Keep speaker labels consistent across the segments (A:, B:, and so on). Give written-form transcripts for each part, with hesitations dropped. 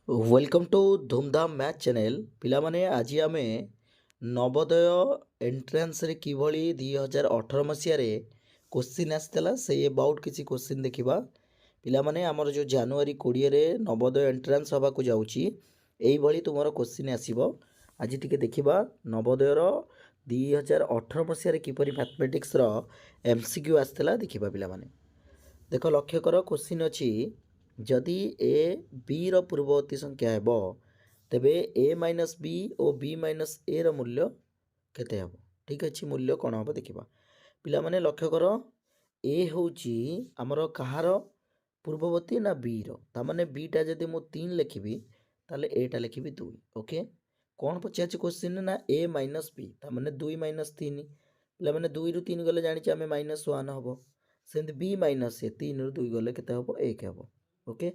A: Welcome to धूमधाम math channel पिलामाने आज आम नवोदय एंट्रांस रे किभली 2018 मसीह क्वेश्चन आसाला से अबाउट किसी क्वेश्चन देखा पिलामाने आमर जो जनवरी 20 रे नवोदय एंट्रांस हवा को जाऊँगी यही तुम क्वेश्चन आसब आज टी देखा नवोदयर 2018 मसीह किपरि मैथमेटिक्स एमसीक्यू आसाला देखा पिलामाने देख लक्ष्य कर क्वेश्चन अच्छी जदि ए बी रो पूर्ववर्ती संख्या है तेबे ए माइनस बी और बी माइनस ए रो मूल्य केते हम ठीक अच्छे मूल्य कौन हम देखा पिला माने लक्ष्य कर ए हूँ आमर कहार पूर्ववर्ती ना बी रो तामाने बीटा जदि मु 3 लिखी ताले एटा लिखी 2 ओके कौन पचार क्वेश्चन ना ए माइनस बी तामाने 2 माइनस 3 पिला माने 2 रु 3 गले जानी आम माइनस 1 हम सेमती बी माइनस ए 3 रु 2 गले केते हम 1 हम ओके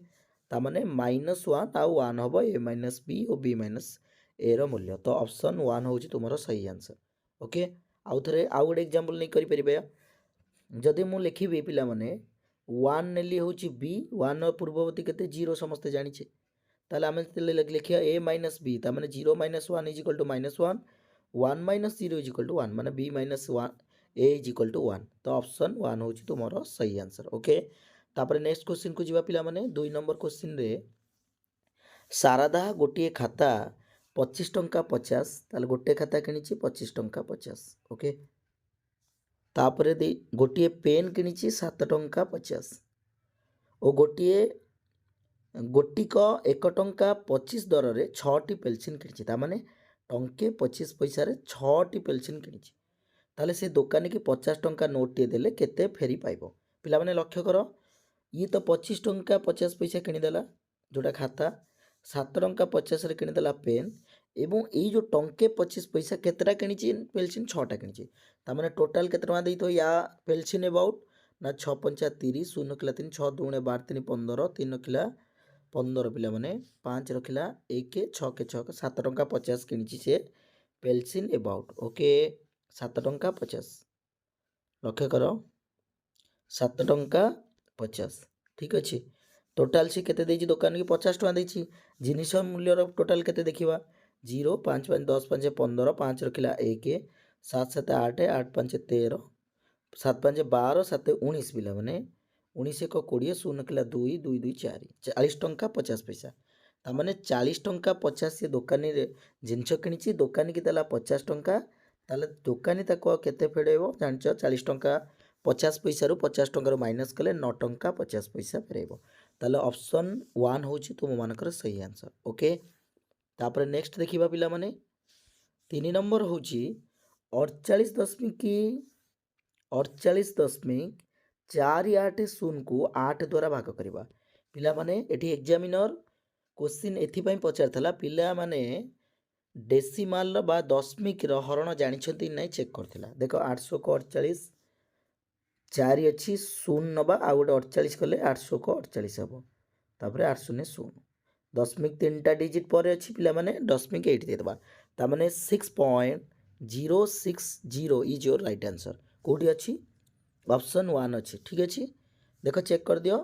A: तामाने माइनस 1 आउ 1 हम ए माइनस बी और बी माइनस ए रो मूल्य तो ऑप्शन 1 हूँ तुम सही आंसर ओके आउ थे आउ गोटे एग्जांपल नहीं करें जदि मु लिखी पिला माने 1 नेली हूँ बी 1 पूर्ववर्ती केते 0 समस्ते जानिछे ताले आमे लिखिया ए माइनस बी तामाने 0 minus 1 is equal to minus 1 1 minus 0 is equal to 1 माने B minus 1 A is equal to 1 तो ऑप्शन 1 हूँ तुम सही आंसर ओके तापर नेक्स्ट क्वेश्चन को जीवा पिला माने 2 नंबर क्वेश्चन रे शारदा गोटे खाता 25 टंका 50 ताले गोटे खाता किनिछि 25 टंका 50 ओके तापर गोटे पेन किनिछि 7 टंका 50 और गोटे गोटिक 1 टंका 25 दर रे 6टी पेलसिन किनिछि तामाने टंके 25 पैसा रे 6टी पेलसिन किनिछि ताले से दुकानी की 50 टंका नोट टे देले केते फेरी पाइबो पिला माने लक्ष्य करो ये तो 25 टंका 50 पैसा किनीदेला जोटा खाता 7 टंका 50 रे किनीदेला पेन एवं ये जो टंके 25 पैसा केतटा किनी पेलसिन 6टा किनी तार टोटाल केते टका देई तो या पेलसिन अबाउट ना 6 पंचा 30 शून्य किला 3 6 दूणे 12 3 15 3 किला 15 पिला माने 5 रखिला 1 6 के 6 7 टंका 50 किनी से पेलसिन अबाउट ओके 7 टंका 50 लक्ष्य कर 7 टंका 50 ठीक अच्छे टोटाल सी केते देछि दुकान की 50 टका देछि जिनिस मूल्य टोटाल केते देखिबा 0 5 5 10 5 15 5 रखिला 1 7 7 8 8 5 13 7 5 12 7 19 पिला माने 19 1 20 शून्य किला 2 2 2 4 40 टंका 50 पैसा तामाने 40 टंका 50 से दुकानी रे जिनस किनिछि दुकानी की देला 50 टंका ताले दुकानी ताको केते फेडेबो जानछ 40 टंका 50 पैसा रु 50 टंका माइनस कले 9 टंका 50 पैसा फेरेबो ताले ऑप्शन 1 होछि तुम मानकर सही आंसर ओके तापर नेक्स्ट देखिबा पिला माने 3 नंबर होछि 48.48.48 को 8 द्वारा भाग करबा पिला माने एठी एग्जामिनर क्वेश्चन एथिपाई पचारथला पिला माने डेसिमाल बा दशमिक हरण जानिछंती नै चेक करथिला देखो 800 को 48 4 अच्छी शून्य नवा आ गोटे 48 कले 800 को 48 हम तापर 800 शून्य दशमिक 3टा डिजिट पर अच्छी पिला माने दशमिक 8 देदेबा तामाने 6.060 इज योर राइट आंसर कोठी अच्छी ऑप्शन 1 अच्छी ठीक अच्छी देखो चेक कर दियो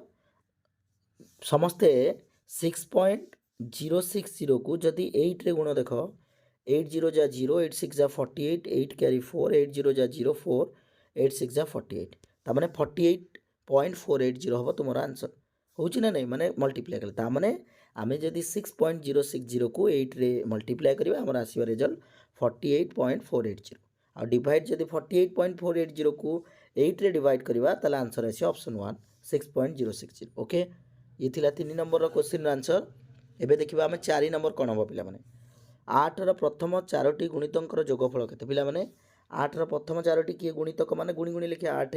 A: समस्ते 6.060 को जदि 8 रे गुण देखो 8 0 जा 0 8 6 जा 48 8 कैरी 4 8 0 जा 0 4 8 6 जा 48 तामाने 48.480 हम तुम आंसर होची ना नहीं माने मल्टीप्लाई कले तामाने आमे जदि 6.060 को 8 रे मल्टीप्लाई करिबा हमर आसीबा रिजल्ट 48.480 आ डिवाइड जदि 48.480 को 8 रे डिवाइड करिबा ताले आंसर आसी ऑप्शन 1 6.060 ओके ये थिला 3 नंबर रो क्वेश्चन आंसर एबे देखिबा हमें 4 नंबर कोन हो पिला माने 8 रो प्रथम 4टी गुणितंकर जोगफल केते पिला माने 8 रो प्रथम 4टी किए गुणितक माने गुणी गुणी लिखे 8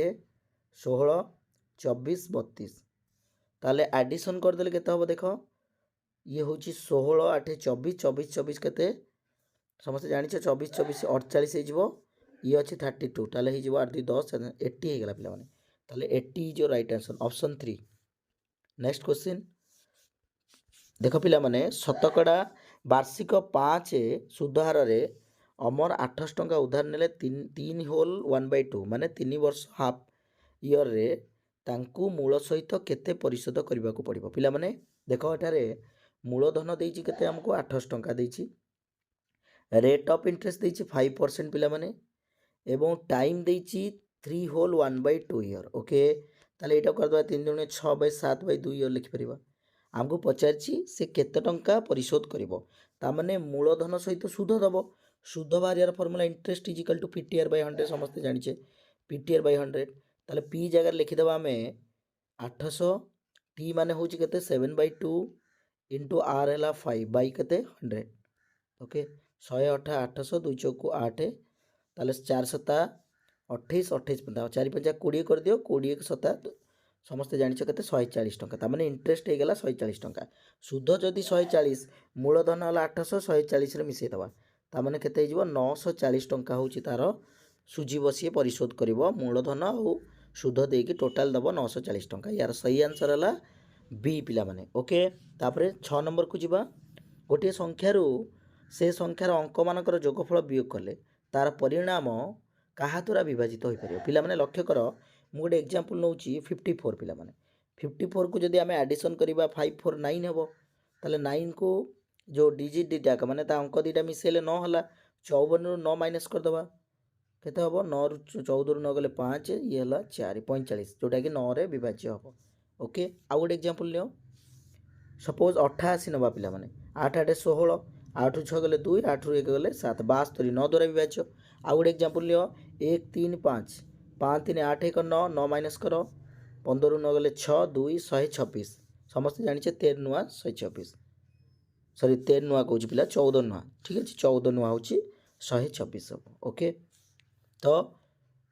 A: 16 24 32 ताले एडिशन कर देले केते हो देखो ये होची 16 8 24 24 24 केते समस्त जानि छ 24 24 48 हे जिवो ये अछि 32 ताले हे जिवो 8 2 10 80 हे गेला पिला माने ताले 80 is your right answer option 3 next question देखो पिला माने शतकड़ा वार्षिक 5 सुधार रे अमर 800 टंका उधार नेले 3 होल 1/2 माने 3 वर्ष हाफ इयर रे तांकु मूल सहित केते परिशोध करबा को पड़िबो पिला माने देखो एटारे मूलधन देइछि केते हमको 800 टंका देइछि रेट ऑफ इंटरेस्ट देइछि 5% पिला माने एवं टाइम देइछि 3 होल 1/2 ईयर ओके ताले एटा कर दवा 3 दुणे 6/7/2 ईयर लिखि परिबा आमको पचारछि से केते टंका परिशोध करिवो ता माने मूलधन सहित सुध दबो सुध बारियार formula interest is equal to PTR/100 समस्त जानिछे PTR/100 ताले पी जगह लिखि दबा हमें 800 टी माने होछि केते 7/2 इंटू आर हैला 5 बाई केते 100 ओके 108 800 2 चौकु 8 ताले 4 7 28 28 4 5 20 कर दियो 20 के 7 समस्त जानिछ केते 140 टंका ता माने इंटरेस्ट हे गेला 140 टंका सुध जदि 140 मूलधन हला 800 140 रे मिसै दबा ता माने केते हिजबो 940 टंका होची तारो सुजी बसिए परिशोध करिवो मूलधन और सुध देकी टोटाल दबो 940 टंका यार सही आंसर हला बी पिला माने ओके तापरे 6 नंबर को जिबा गोटे संख्यारू से संख्यार अंक मानकर जोगफल वियोग कले तार परिणाम कहा द्वारा विभाजित हो पारे पिला माने लक्ष्य कर मु गोटे एग्जांपल नउची 54 पिला माने 54 को जदि आमे एडिशन करिबा 549 हेबो ताले 9 को जो डिजिट दिटा माने ता अंक दिटा मिसेले 9 हला 54 रु 9 माइनस कर दबा केते हबो 9 रु 14 रु 9 गले 5 ये हला 4 45 जोटा कि 9 रे विभाज्य हबो ओके आ गोटे एग्जांपल लियो सपोज 88 नबा पिला माने 8 8 16 8 रु 6 गले 2 8 रु 1 गले 7 72 9 द्वारा विभाज्य आ गोटे एग्जांपल लियो 1 3 5 5 3 8 1 9 9 माइनस करो 15 रु 9 गले 6 2 126 समस्त जानिछे 13 नुआ 126 सॉरी 13 नुआ कहूँ पिला 14 नुआ ठीक है 14 नुआ होची 126 हम ओके तो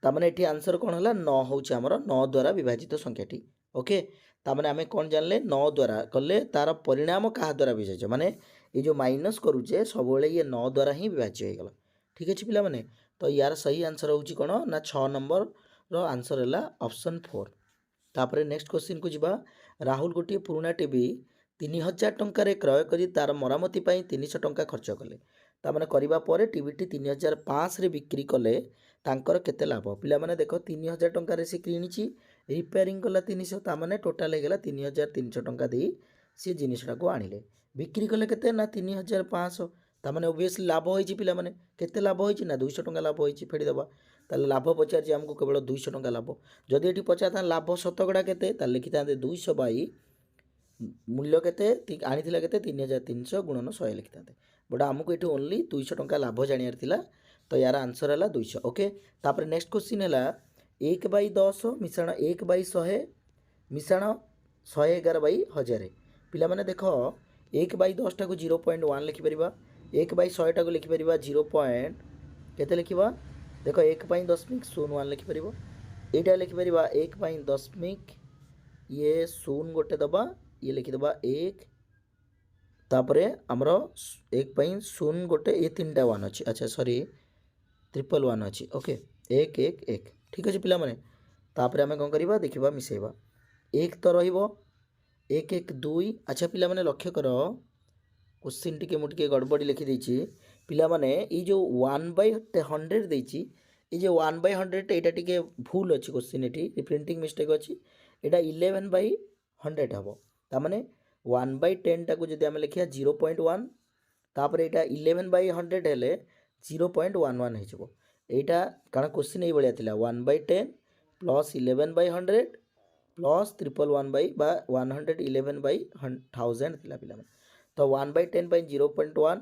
A: तामाने एठी आंसर कौन है 9 होची हमर 9 द्वारा विभाजित संख्याटी ओके तामाने आमे कौन जानले 9 द्वारा कले तार परिणाम कहा द्वारा विभाज्य माने ये जो माइनस करूचे सब ये 9 द्वारा ही विभाज्य हो गला ठीक है पिला माने तो यार सही आंसर होची कोन ना 6 नंबर रो आंसर है ऑप्शन 4 तापरे नेक्स्ट क्वेश्चन को जिबा राहुल गोटे पुराना टीवी 3000 टंका रे क्रय करी तार मरामती पई 300 टंका खर्च कले ता माने करिबा परे टीवीटी 3005 रे बिक्री कले तांकर केते लाभ पिला माने देखो 3000 टंका रे से किनिची रिपेयरिंग कला 300 ता माने टोटल हे गेला 3300 टंका दे से जिनिसटा को आनिले बिक्री कले केते ना 3500 ता माने ऑब्वियसली लाभ होईची पिला माने केते लाभ होईची ना 200 टंका लाभ होईची फेडी दबा ताले लाभ पचार जे हमको केवल 200 टंका लाभ जदि एठी पचार था लाभ शतकड़ा केते ता लिखि तांते 200 बाई मूल्य केते आनिथिला केते 3300 गुणन 100 लिखि तांते बट हमको एठी ओनली 200 टंका लाभ जानियार थिला तो यार आंसर है 200 ओके तापर नेक्स्ट क्वेश्चन है 1/10 मिश्रण 1/100 मिश्रण 111/1000 पिला माने देखो 1/10 टा को 0.1 लिखि परिबा 1/100 टा को लिखि परिबा 0. केते लिखिबा देखो 1.01 लिखि परिबा एटा लिखि परिबा 1.10 ये 0 गोटे दबा ये लिखि दबा 1 तापरे हमरो 1.0 गोटे ये तीनटा 1 अछि अच्छा सॉरी 111 अछि ओके 1 1 1 ठीक अछि पिला माने तापरे हमें कोन करिबा देखिबा मिसेबा 1 तो रहिबो 1 1 2 अच्छा पिला माने लक्ष्य करो क्वेश्चन टिके मुटिके गड़बड़ी लिखि देछि पिला माने ई जो 1/100 देछि ई जो 1/100 एटा टिके भूल अछि क्वेश्चन एठी प्रिंटिंग मिस्टेक अछि एटा 11/100 हबो ता माने 1/10 टा को जदि हम लिखिया 0.1 तापरे एटा 11/100 हेले 0.11 हे जबो एटा कारण क्वेश्चन ए बलिया थिला 1/10 प्लस 11/100 प्लस 111 बा 111/1000 थिला पिला तो 1/10 by 0.1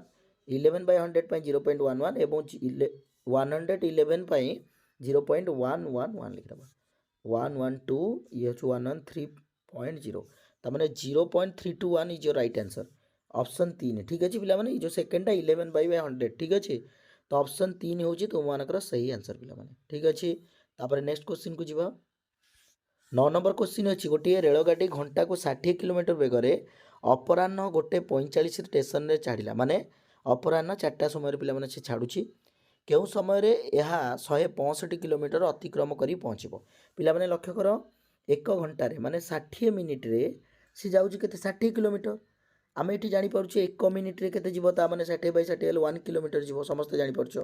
A: 11/100 by 0.11 एवं 111 by 0.111 लिख दबा 112 ये 113.0 त माने 0.321 is your right answer option 3 ठीक अछि पिला माने जो सेकंड 11/100 ठीक अछि तो ऑप्शन 3 होची तुम मानकर सही आंसर पिला माने ठीक अछि तापर नेक्स्ट क्वेश्चन को जीवा 9 नंबर क्वेश्चन अछि गोटे रेल गाड़ी घंटा को 60 किलोमीटर बेगरे अपराह्न गोटे 45 स्टेशन रे छाड़िला माने अपराह्न 4टा समय पिला माने से छाडुची केउ समय रे यहा 165 किलोमीटर अतिक्रम करी पहुँचबो पिला माने लक्ष्य करो 1 घंटा रे माने 60 मिनिट रे से जाउची केते 60 किलोमीटर आमे एठी जानि परुचे 1 मिनिट रे केते जीवो ता माने 60 बाय 60 हेले 1 किलोमीटर जीवो समस्त जानि परछो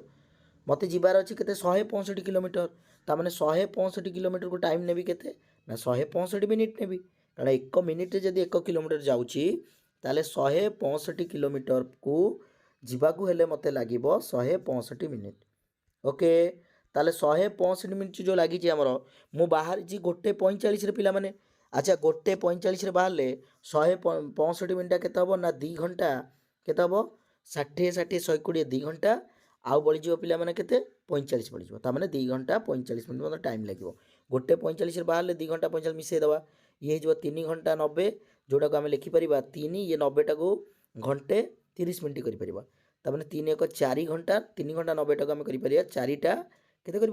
A: मते जीवार अछि केते 165 किलोमीटर ता माने 165 किलोमीटर को टाइम नेबी केते ना 165 मिनिट नेबी कारण 1 मिनिट रे जदी 1 किलोमीटर जाउची ताले 165 किलोमीटर को जीवाकू हेले मते लागिबो 165 मिनिट। ओके ताले 165 मिनिट जो लगी आमर मु बाहर जी 1:45 पिला माने अच्छा 1:45 बाहर 165 मिनिटा केते हम ना 2 घंटा केते हम 60 120 2 घंटा आउ बढ़ीज पिला माने केते 45 बढ़ीज ताने 2 घंटा 45 मिनिट मतलब टाइम लगे 1:45 बाहर 2 घंटा 45 मिसई दवा ये हो 3 घंटा 90 जोटा को आम लिखिपर 3 ये 90 टा को घंटे 30 मिनिट कर ताने 3 1 4 घंटा 3 घंटा 90 टा को आम कर 4टा केते कर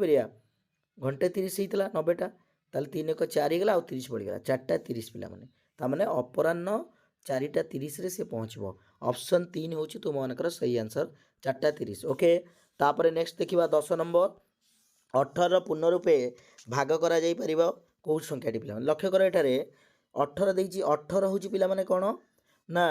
A: घंटे 30 होता 90टा ताल 3 1 4 गला आउ 30 पड़गला 4टा 30 पिला माने ताने अपराह्न 4टा 30 रे से पहुँचब ऑप्शन 3 हूँ तुम मानकर सही आंसर 4टा 30 ओके तापर नेक्स्ट देखा 10 नंबर 18 पूर्ण रूपे भाग करा जाई परिबा कौ संख्याटी पिला लक्ष्य कर एठारे 18 देइछि 18 हूँ पिला माने कौन ना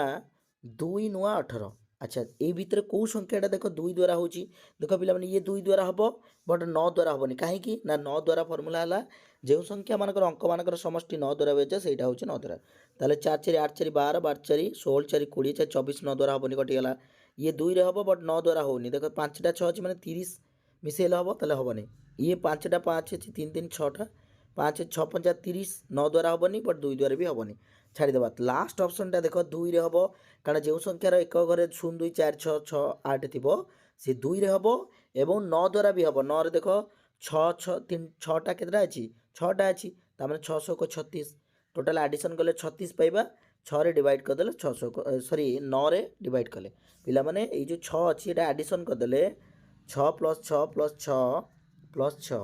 A: 2 नुआ 18 अच्छा ये भितर कौ संख्याटा देख 2 द्वारा हो देख पिला माने ये 2 द्वारा हम बट 9 द्वारा हेनी कहीं ना 9 द्वारा फर्मूला है जो संख्या मानकर अंक मानकर समष्टि 9 द्वारा हुए ସେଇଟା हूँ 9 द्वारा ताले 4 4 8 4 12 12 4 16 4 20 4 24 9 द्वारा हेनी कटिगला ये 2 रे हम बट 9 द्वारा होनी देख 5टा 6 अच्छी मैंने 30 मिसेल हम ताले हेनी ये 5टा 5 अच्छी 3 3 6टा 5 6 5 30 9 द्वारा हेनी बट 2 द्वारा भी हेनी छाड़ीदेवा लास्ट ऑप्शन टा देख 2 रे हम कारण जो संख्यार एक घरे 0 2 4 6 6 8 थी से 2 रे हम एवं 9 द्वारा भी हम 9 रे देख 6 6 3 6टा केतटा अच्छी 6टा अच्छी तार 600 को 36 टोटाल आडिशन कले 36 पाइबा 6 रे डिवाइड करदे 600 सॉरी 9 रे डिवाइड कले पिला माने ये जो 6 अच्छी एटा आडिशन करदे 6 + 6 + 6 + 6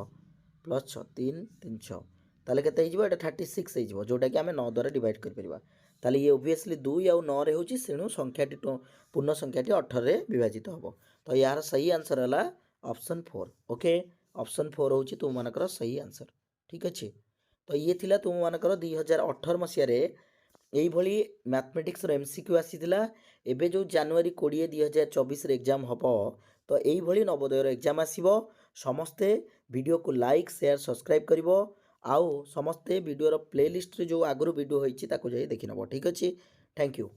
A: + 6 3 3 6 ताले केते हिजबो एटा 36 हिजबो जोटा कि आमे 9 द्वारा डिवाइड कर परिबा ताले ये ऑब्वियसली 2 आउ 9 रे होची सेणु संख्याटी पूर्ण संख्याटी 18 रे विभाजित हबो तो यार सही आंसर हला ऑप्शन 4 ओके ऑप्शन 4 होची तुम मानकर सही आंसर ठीक अच्छे तो ये थिला तुम मानकर 2018 मसीह रे यही भली मैथमेटिक्स रो एमसीक्यू आसीथिला एबे जो जनवरी 20 2024 रे एग्जाम हबो तो यही भली नवोदय रो एग्जाम आसीबो समस्ते वीडियो को लाइक शेयर सब्सक्राइब करिवो आउ समस्ते वीडियो रो प्लेलिस्ट रे जो आगु वीडियो होईची ताको जाई देखि नबो ठीक अछि थैंक यू।